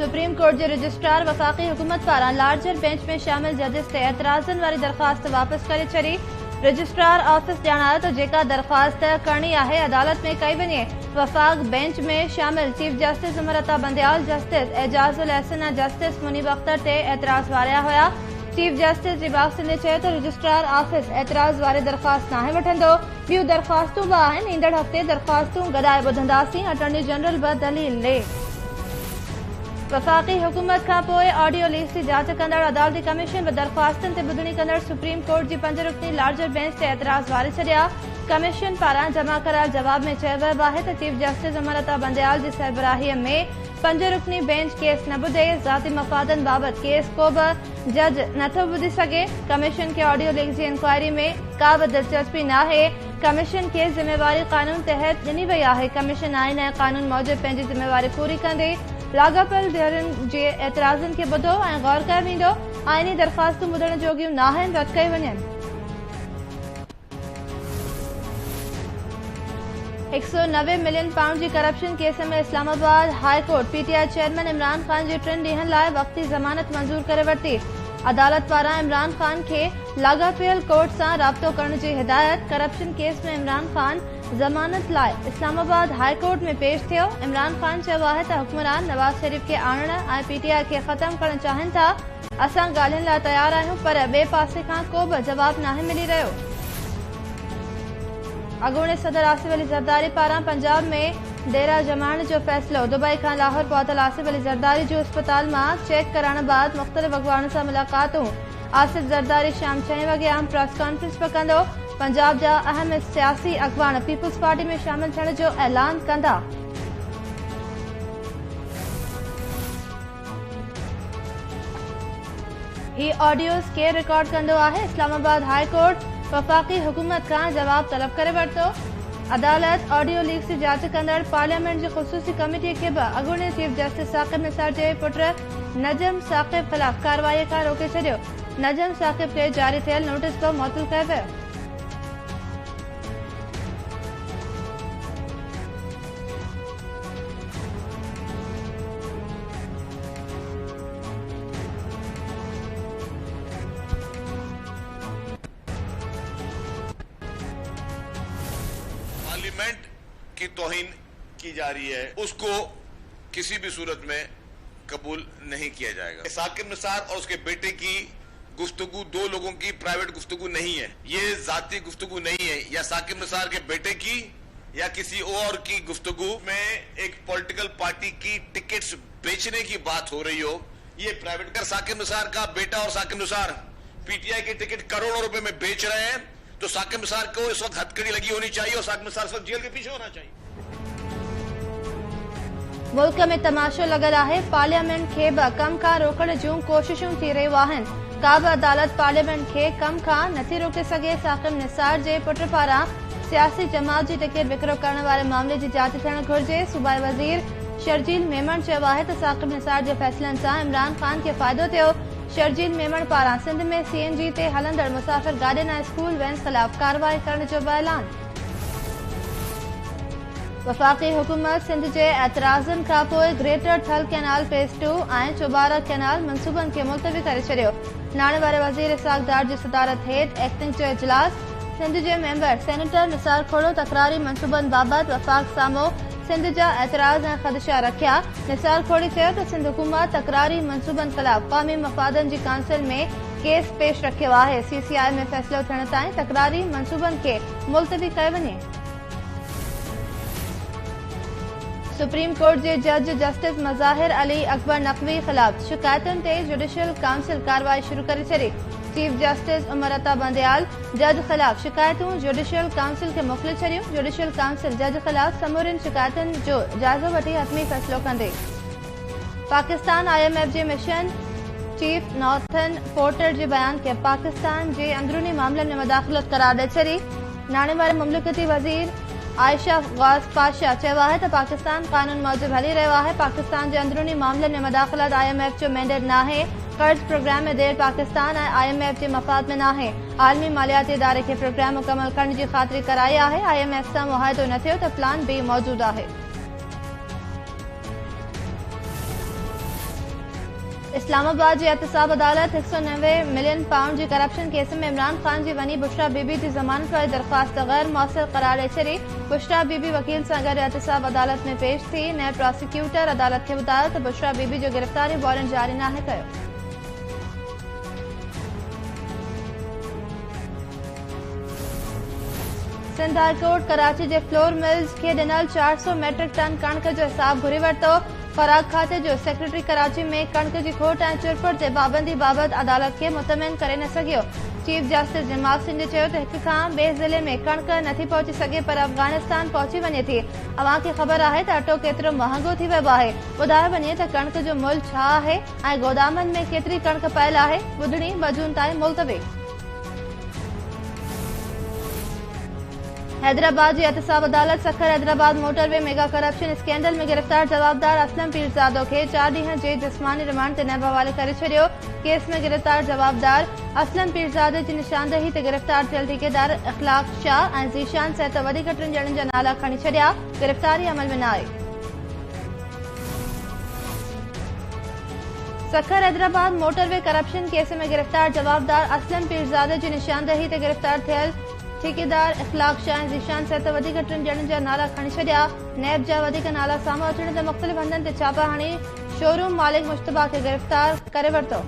Supreme court के registrar वफाकी हुकूमत पारां लार्जर बेंच में शामिल जजिस से एतराज़न वाली दरख्वास्त वापस करे छड़ी। रजिस्ट्रार ऑफिस ॼाणायो तो जेका दरख्वास्त करनी है अदालत में कई वञे। वफाक बेंच में शामिल chief justice Umar Ata Bandial, justice Ejazul Ahsan ऐं जस्टिस मुनीब अख्तर ते एतराज़ वारिया हुआ। चीफ जस्टिस दिलबाग सिंह ने चयो तो रजिस्ट्रार ऑफिस एतराज़ वारे दरख्वास्त नाहे वठंदो। ॿियूं दरख्वास्तूं बि आहिनि। ईंदड़ हफ़्ते दरख्वास्तूं गॾाए ॿुधंदासीं। अटॉर्नी जनरल बि दलील ॾे। वफाकी हुकूमत का पोइ ऑडियो लीक्स की जांच कंदड़ अदालती कमीशन बि दरख्वास्तनि ते ॿुधणी कंदड़ सुप्रीम कोर्ट की 5 रुकनी लार्जर बेंच ते एतराज़ वारे छॾिया। कमीशन पारां जमा करायल जवाब में चयो वियो आहे त चीफ जस्टिस उमर अता बंदयाल की सरबराही में 5 रुकनी बेंच केस न ॿुधे। ज़ाती मफ़ादनि बाबत केस को बि जज नथो ॿुधी सघे। कमीशन के ऑडियो लीक्स की इंक्वायरी में का बि दिलचस्पी नाहे। कमीशन के जिम्मेवारी कानून तहत ॾिनी वई आहे। कमीशन आइन ऐं कानून मूजिब पंहिंजी जिम्मेवारी पूरी कंदे। लाॻापियल धरनि जे एतराज़नि खे ॿुधो ऐं गौर कयो वेंदो। आइनी दरख़्वास्तूं ॿुधण जोगियूं नाहिनि, रद्द कयूं वञनि। 190 मिलियन पाउंड की करप्शन केस में Islamabad high court PTI chairman Imran Khan की 3 ॾींहनि लाइ वक़्ती ज़मानत मंजूर करे वरिती। अदालत पारां इमरान खान के लाॻापियल कोर्ट से राब्तो करण की हिदायत। करप्शन केस में इमरान खान जमानत लाइ इस्लामाबाद हाई कोर्ट में पेश थियो। इमरान खान चयो आहे त हुक्मरान नवाज शरीफ के आणण ऐं पीटीआई के ख़त्म करण चाहिनि था। असां ॻाल्हियुनि लाइ तयार आहियूं, पर ॿिए पासे खां को बि जवाब नाहे मिली रहियो। अॻूणे सदर आसिफ अली ज़रदारी पारां पंजाब में डेरा जमाइण जो फ़ैसिलो। दुबई खां लाहौर पहुतल आसिफ अली ज़रदारी जो अस्पताल में चेक कराइण बाद मुख़्तलिफ़ अॻवाननि सां मुलाक़ातूं। आसिफ ज़रदारी शाम 6 वॻे आम प्रेस कॉन्फ्रेंस पे कंदो। पंजाब जा अहम सियासी अॻवान पीपल्स पार्टी में शामिल थियण जो ऐलान कंदा। ही ऑडियोस के रिकॉर्ड कंदो आहे। इस्लामाबाद हाई कोर्ट वफाकी हुकूमत का जवाब तलब करे वरितो। अदालत ऑडियो लीक्स की जांच कंदड़ पार्लियामेंट की ख़ुसूसी कमेटी के बि अॻूणे चीफ जस्टिस साक़िब निसार जे पुट नजम साक़िब ख़िलाफ़ कार्रवाई खां रोके छॾियो। नजम साक़िब के जारी थियल नोटिस पर मुअत्तल कयो वियो। पार्लियामेंट की तौहीन की जा रही है, उसको किसी भी सूरत में कबूल नहीं किया जाएगा। साकिब निसार और उसके बेटे की गुफ्तगू 2 लोगों की प्राइवेट गुफ्तगू नहीं है, ये जाती गुफ्तगू नहीं है। या साकिब निसार के बेटे की या किसी और की गुफ्तगू में एक पॉलिटिकल पार्टी की टिकट्स बेचने की बात हो रही हो, ये प्राइवेट कर साकिब निसार का बेटा और साकिब निसार पीटीआई की टिकट करोड़ों रुपए में बेच रहे हैं, तो साकिब निसार को इस वक्त हथकड़ी लगी होनी चाहिए और साकिब निसार इस वक्त जेल के पीछे होना चाहिए। मुल्क में तमाशो लगल है। पार्लियामेंट के बि कम का रोकण जूं कोशिशूं थी रहियूं आहिनि। का बि अदालत पार्लियामेंट के कम का नथी रोके सघे। साकिब निसार जे पुट पारां सियासी जमात की टिकट विकिरो करण वारे मामले की जांच थियण घुर्जे। सूबाई वज़ीर शर्जील मेमन चयो आहे त साकिब निसार जे फैसलनि सां इमरान खान के फ़ाइदो थियो। शर्जील मेमन पारां सिंध में सीएनजी ते हलंदड़ मुसाफ़िर गाॾियुनि ऐं स्कूल वैन्स ख़िलाफ़ कार्रवाई करण जो बि ऐलान। वफाकी हुकूमत सिंध के एतराज़न का पोइ ग्रेटर थल कैनाल फेज़ 2 ऐं चोबारा कैनाल मनसूबनि के मुलतवी करे छॾियो। नाणे वारे वज़ीर इसाक डार जी सदारत हेठ एक्टिंग जो इजलास। सिंध जे मेंबर सेनेटर निसार खोड़ो तकरारी मनसूबनि बाबति वफ़ाक साम्हूं सिंध जा एतराज़ ऐं ख़दशा रखिया। निसार खोड़ी चयो त सिंध हुकूमत तकरारी मनसूबनि ख़िलाफ़ क़ौमी मफ़ादनि जी काउंसिल में केस पेश रखियो आहे। सीसीआई में फ़ैसिलो थियण ताईं तकरारी मनसूबनि खे मुलतवी कयो वञे। सुप्रीम कोर्ट के जज जस्टिस मज़ाहिर अली अकबर नकवी ख़िलाफ़ शिकायतुनि ते जुडिशियल काउंसिल कार्रवाई शुरू करे छॾी। चीफ जस्टिस उमर अता बंदयाल जज ख़िलाफ़ शिकायतूं जुडिशियल काउंसिल के मोकिले छॾियूं। जुडिशियल काउंसिल जज ख़िलाफ़ समूरिन शिकायतुनि जो जाइज़ो वठी हतमी फ़ैसिलो कंदे। पाकिस्तान IMF जे मिशन चीफ नॉर्थन पोर्टर जे बयान के पाकिस्तान जे अंदरूनी मामलनि में मुदाख़लत करार ॾेई छॾी। नाणे वारे मुमलिकती वज़ीर आयशा गौस पाशा चयो आहे त पाकिस्तान कानून मूजिब हली रहियो आहे। पाकिस्तान जे अंदरूनी मामलनि में मुदाख़लत IMF जो मैंडेट नाहे। कर्ज प्रोग्राम में देर पाकिस्तान ऐं IMF जे मफ़ाद में नाहे। आलमी मालियाती इदारे खे प्रोग्राम मुकमल करण जी ख़ातिरी कराई आहे। IMF सां मुआहिदो न थियो त प्लान B मौजूद आहे। इस्लामाबाद जी एहतसाब अदालत 190 मिलियन पाउंड जी करप्शन केस में इमरान खान जी वनी बुशरा बीबी की जमानत पर दरख्वास्त गैर मौसर करार छॾी। बुशरा बीबी वकील सां गॾु एहतसाब अदालत में पेश थी। नए प्रोसिक्यूटर अदालत खे ॿुधायो त बुशरा बीबी जो गिरफ़्तारी वारंट जारी नाहे कयो। सिंध हाई कोर्ट कराची के फ्लोर मिल्स के ॾिनल 400 मैट्रिक टन कणक जो हिसाब घुरी वरितो। खुराक खाते जो सेक्रेटरी कराची में कणक की खोट ऐं चुरपुर ते पाबंदी बाबत अदालत के मुतमिन करे न सघियो। चीफ जस्टिस जमाल सिंह ने चयो त हिक खां ॿिए ज़िले में कणक नथी पहुची सघे पर अफगानिस्तान पहुची वञे थी। अवां खे ख़बर आहे त अटो केतिरो महांगो थी वियो आहे। ॿुधायो वञे त कणक जो मुल्ह छा आहे ऐं गोदामनि में केतिरी कणक पयल आहे। ॿुधणी मजून ताईं मुलतवी। हैदराबाद की एहतसाब अदालत Sukkur Hyderabad motorway mega corruption scandal में गिरफ्तार जवाबदार असलम पीरजादो के 4 ॾींहं जे जिस्मानी रिमांड ते न हवाले करे छॾियो। केस में गिरफ्तार जवाबदार असलम पीरजादे की निशानदेही ते गिरफ्तार थियल ठेकेदार इखलाक शाह ऐं ज़ीशान सहित वधीक 3 ॼणनि जा नाला खणी छॾिया। गिरफ्तारी अमल में न आहे। Sukkur Hyderabad motorway corruption case में गिरफ्तार जवाबदार असलम पीरजादे की निशानदेही ते गिरफ्तार थियल ठेकेदार इखलाक शाह ऐं ज़ीशान सहित वधीक 3 ॼणनि जा नाला खणी छॾिया। नैब जा वधीक नाला साम्हूं अचण ते मुख़्तलिफ़ हंधनि ते छापा हणी शोरूम मालिक मुश्तबा खे गिरफ़्तार करे वरितो।